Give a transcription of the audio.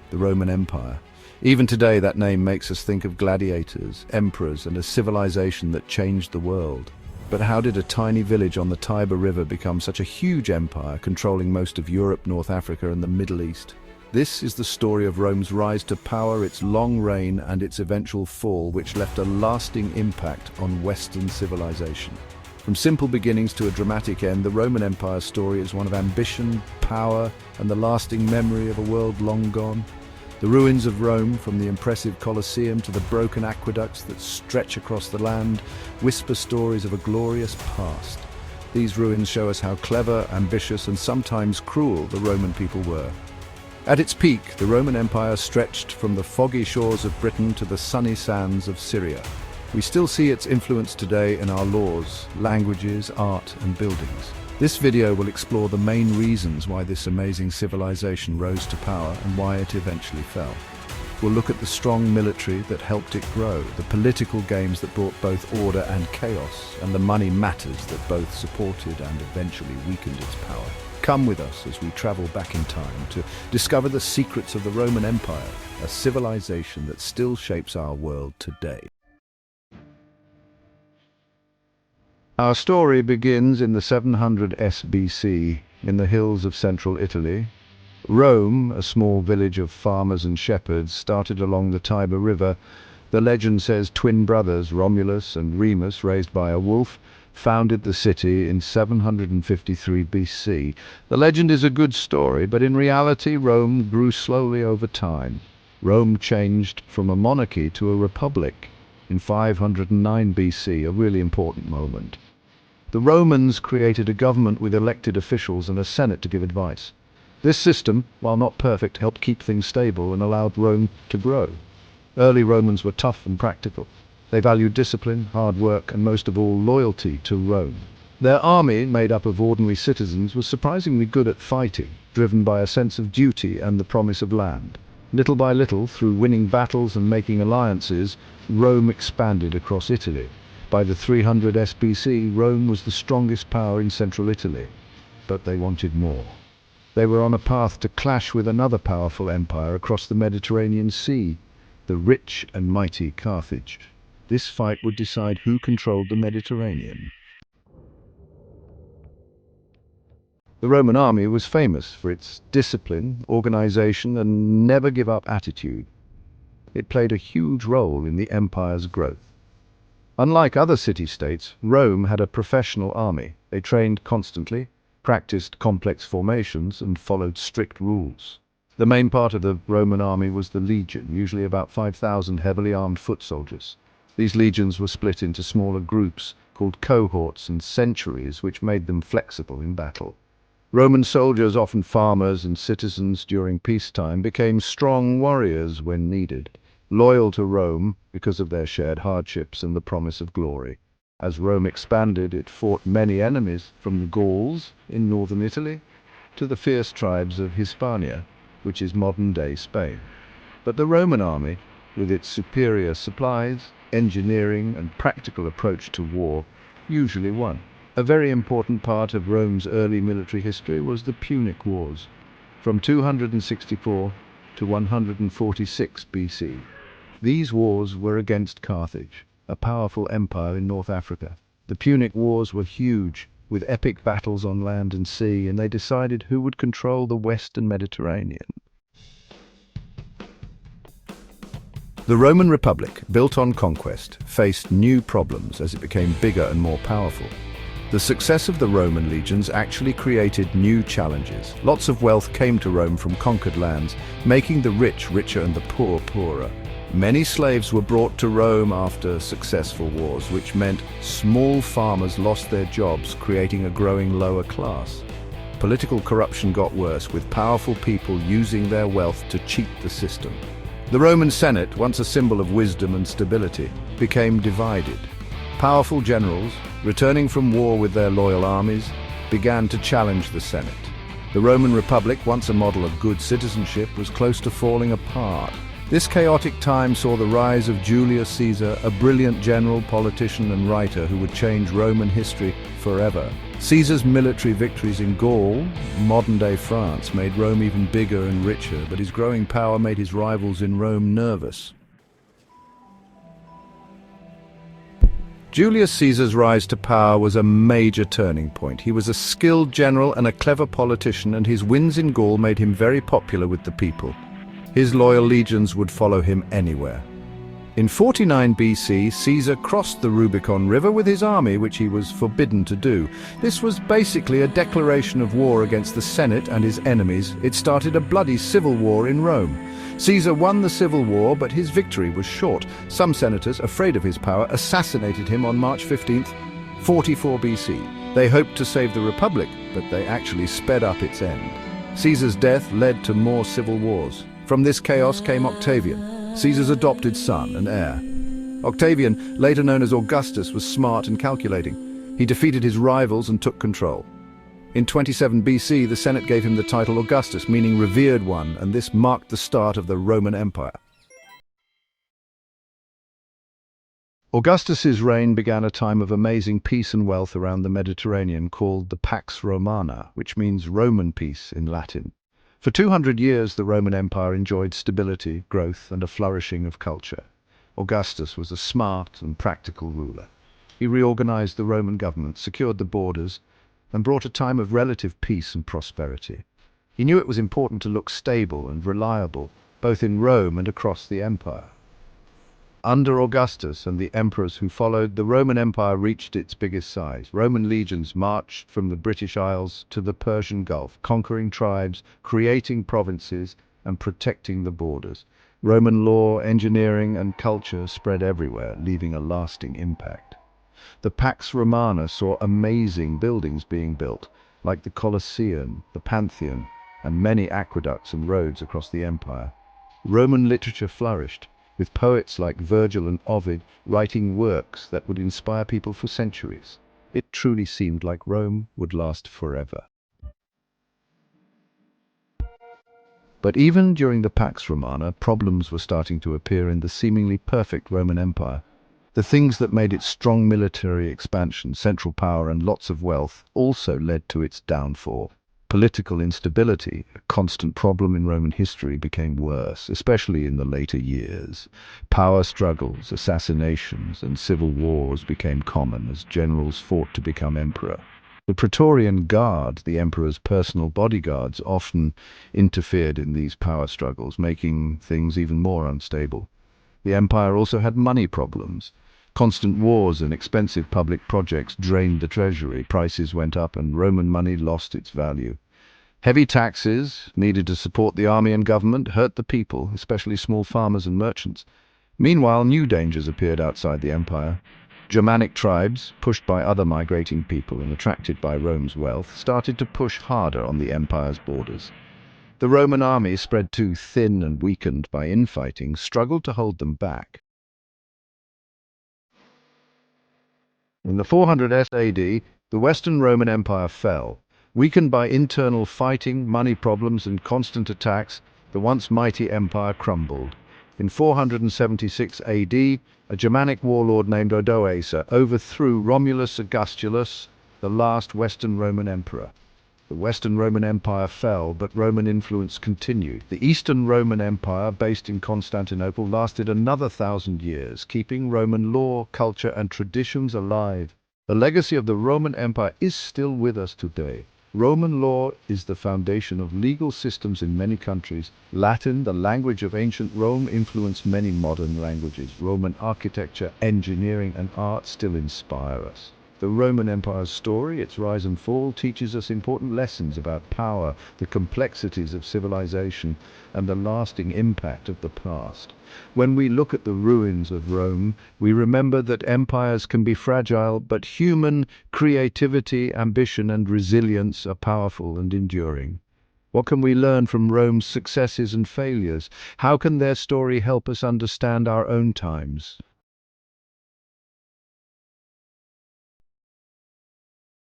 the Roman Empire. Even today, that name makes us think of gladiators, emperors, and a civilization that changed the world. But how did a tiny village on the Tiber River become such a huge empire, controlling most of Europe, North Africa, and the Middle East? This is the story of Rome's rise to power, its long reign, and its eventual fall, which left a lasting impact on Western civilization. From simple beginnings to a dramatic end, the Roman Empire's story is one of ambition, power, and the lasting memory of a world long gone. The ruins of Rome, from the impressive Colosseum to the broken aqueducts that stretch across the land, whisper stories of a glorious past. These ruins show us how clever, ambitious, and sometimes cruel the Roman people were. At its peak, the Roman Empire stretched from the foggy shores of Britain to the sunny sands of Syria. We still see its influence today in our laws, languages, art, and buildings. This video will explore the main reasons why this amazing civilization rose to power and why it eventually fell. We'll look at the strong military that helped it grow, the political games that brought both order and chaos, and the money matters that both supported and eventually weakened its power. Come with us as we travel back in time to discover the secrets of the Roman Empire, a civilization that still shapes our world today. Our story begins in the 700 BC in the hills of central Italy. Rome, a small village of farmers and shepherds, started along the Tiber River. The legend says twin brothers, Romulus and Remus, raised by a wolf, founded the city in 753 BC. The legend is a good story, but in reality Rome grew slowly over time. Rome changed from a monarchy to a republic in 509 BC, a really important moment. The Romans created a government with elected officials and a senate to give advice. This system, while not perfect, helped keep things stable and allowed Rome to grow. Early Romans were tough and practical. They valued discipline, hard work, and most of all, loyalty to Rome. Their army, made up of ordinary citizens, was surprisingly good at fighting, driven by a sense of duty and the promise of land. Little by little, through winning battles and making alliances, Rome expanded across Italy. By the 300 BC, Rome was the strongest power in central Italy. But they wanted more. They were on a path to clash with another powerful empire across the Mediterranean Sea, the rich and mighty Carthage. This fight would decide who controlled the Mediterranean. The Roman army was famous for its discipline, organization, and never-give-up attitude. It played a huge role in the empire's growth. Unlike other city-states, Rome had a professional army. They trained constantly, practiced complex formations, and followed strict rules. The main part of the Roman army was the legion, usually about 5,000 heavily armed foot soldiers. These legions were split into smaller groups called cohorts and centuries, which made them flexible in battle. Roman soldiers, often farmers and citizens during peacetime, became strong warriors when needed, loyal to Rome because of their shared hardships and the promise of glory. As Rome expanded, it fought many enemies, from the Gauls in northern Italy to the fierce tribes of Hispania, which is modern-day Spain. But the Roman army, with its superior supplies, engineering, and practical approach to war, usually won. A very important part of Rome's early military history was the Punic Wars, from 264 to 146 BC. These wars were against Carthage, a powerful empire in North Africa. The Punic Wars were huge, with epic battles on land and sea, and they decided who would control the Western Mediterranean. The Roman Republic, built on conquest, faced new problems as it became bigger and more powerful. The success of the Roman legions actually created new challenges. Lots of wealth came to Rome from conquered lands, making the rich richer and the poor poorer. Many slaves were brought to Rome after successful wars, which meant small farmers lost their jobs, creating a growing lower class. Political corruption got worse, with powerful people using their wealth to cheat the system. The Roman Senate, once a symbol of wisdom and stability, became divided. Powerful generals, returning from war with their loyal armies, began to challenge the Senate. The Roman Republic, once a model of good citizenship, was close to falling apart. This chaotic time saw the rise of Julius Caesar, a brilliant general, politician, and writer who would change Roman history forever. Caesar's military victories in Gaul, modern-day France, made Rome even bigger and richer, but his growing power made his rivals in Rome nervous. Julius Caesar's rise to power was a major turning point. He was a skilled general and a clever politician, and his wins in Gaul made him very popular with the people. His loyal legions would follow him anywhere. In 49 BC, Caesar crossed the Rubicon River with his army, which he was forbidden to do. This was basically a declaration of war against the Senate and his enemies. It started a bloody civil war in Rome. Caesar won the civil war, but his victory was short. Some senators, afraid of his power, assassinated him on March 15th, 44 BC. They hoped to save the Republic, but they actually sped up its end. Caesar's death led to more civil wars. From this chaos came Octavian, Caesar's adopted son and heir. Octavian, later known as Augustus, was smart and calculating. He defeated his rivals and took control. In 27 BC, the Senate gave him the title Augustus, meaning revered one, and this marked the start of the Roman Empire. Augustus's reign began a time of amazing peace and wealth around the Mediterranean called the Pax Romana, which means Roman peace in Latin. For 200 years, the Roman Empire enjoyed stability, growth, and a flourishing of culture. Augustus was a smart and practical ruler. He reorganized the Roman government, secured the borders, and brought a time of relative peace and prosperity. He knew it was important to look stable and reliable, both in Rome and across the empire. Under Augustus and the emperors who followed, the Roman Empire reached its biggest size. Roman legions marched from the British Isles to the Persian Gulf, conquering tribes, creating provinces, and protecting the borders. Roman law, engineering, and culture spread everywhere, leaving a lasting impact. The Pax Romana saw amazing buildings being built, like the Colosseum, the Pantheon, and many aqueducts and roads across the empire. Roman literature flourished, with poets like Virgil and Ovid writing works that would inspire people for centuries. It truly seemed like Rome would last forever. But even during the Pax Romana, problems were starting to appear in the seemingly perfect Roman Empire. The things that made it strong military expansion, central power, and lots of wealth also led to its downfall. Political instability, a constant problem in Roman history, became worse, especially in the later years. Power struggles, assassinations, and civil wars became common as generals fought to become emperor. The Praetorian Guard, the emperor's personal bodyguards, often interfered in these power struggles, making things even more unstable. The empire also had money problems. Constant wars and expensive public projects drained the treasury, prices went up, and Roman money lost its value. Heavy taxes, needed to support the army and government, hurt the people, especially small farmers and merchants. Meanwhile, new dangers appeared outside the empire. Germanic tribes, pushed by other migrating people and attracted by Rome's wealth, started to push harder on the empire's borders. The Roman army, spread too thin and weakened by infighting, struggled to hold them back. In the 400s AD, the Western Roman Empire fell. Weakened by internal fighting, money problems, and constant attacks, the once mighty empire crumbled. In 476 AD, a Germanic warlord named Odoacer overthrew Romulus Augustulus, the last Western Roman emperor. The Western Roman Empire fell, but Roman influence continued. The Eastern Roman Empire, based in Constantinople, lasted another 1,000 years, keeping Roman law, culture, and traditions alive. The legacy of the Roman Empire is still with us today. Roman law is the foundation of legal systems in many countries. Latin, the language of ancient Rome, influenced many modern languages. Roman architecture, engineering, and art still inspire us. The Roman Empire's story, its rise and fall, teaches us important lessons about power, the complexities of civilization, and the lasting impact of the past. When we look at the ruins of Rome, we remember that empires can be fragile, but human creativity, ambition, and resilience are powerful and enduring. What can we learn from Rome's successes and failures? How can their story help us understand our own times?